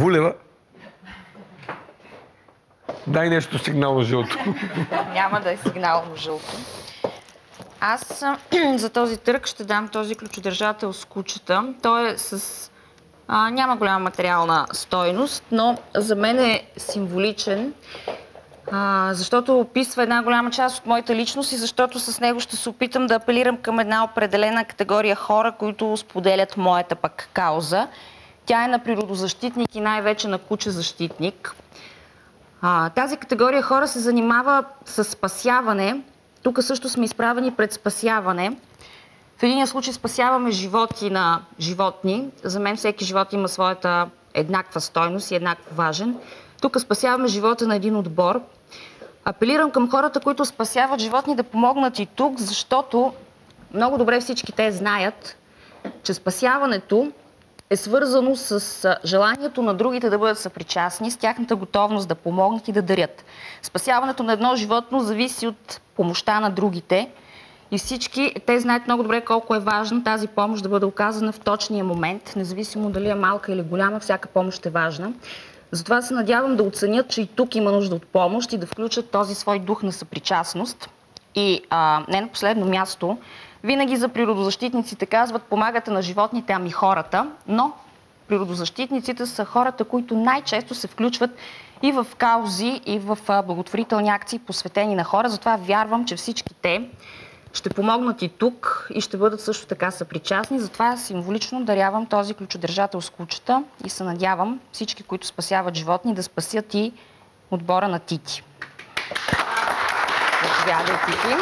Вулева, дай нещо сигнално жълто. Няма да е сигнално жълто. Аз за този търг ще дам този ключодържател с кучета. Той е с... няма голяма материална стойност, но за мен е символичен, защото описва една голяма част от моята личност и защото с него ще се опитам да апелирам към една определена категория хора, които споделят моята пък кауза. Тя е на природозащитник и най-вече на кучезащитник. Тази категория хора се занимава с спасяване. Тук също сме изправени пред спасяване. В единия случай спасяваме животи на животни. За мен всеки живот има своята еднаква стойност и еднакво важен. Тук спасяваме живота на един отбор. Апелирам към хората, които спасяват животни, да помогнат и тук, защото много добре всички те знаят, че спасяването е свързано с желанието на другите да бъдат съпричастни, с тяхната готовност да помогнат и да дарят. Спасяването на едно животно зависи от помощта на другите и всички те знаят много добре колко е важно тази помощ да бъде оказана в точния момент, независимо дали е малка или голяма, всяка помощ е важна. Затова се надявам да оценят, че и тук има нужда от помощ и да включат този свой дух на съпричастност. И не на последно място, винаги за природозащитниците казват, помагате на животните, ами хората, но природозащитниците са хората, които най-често се включват и в каузи, и в благотворителни акции, посветени на хора. Затова вярвам, че всички те ще помогнат и тук и ще бъдат също така съпричастни. Затова символично дарявам този ключодържател с кучета и се надявам всички, които спасяват животни, да спасят и отбора на Тити. Заповядай, Тити.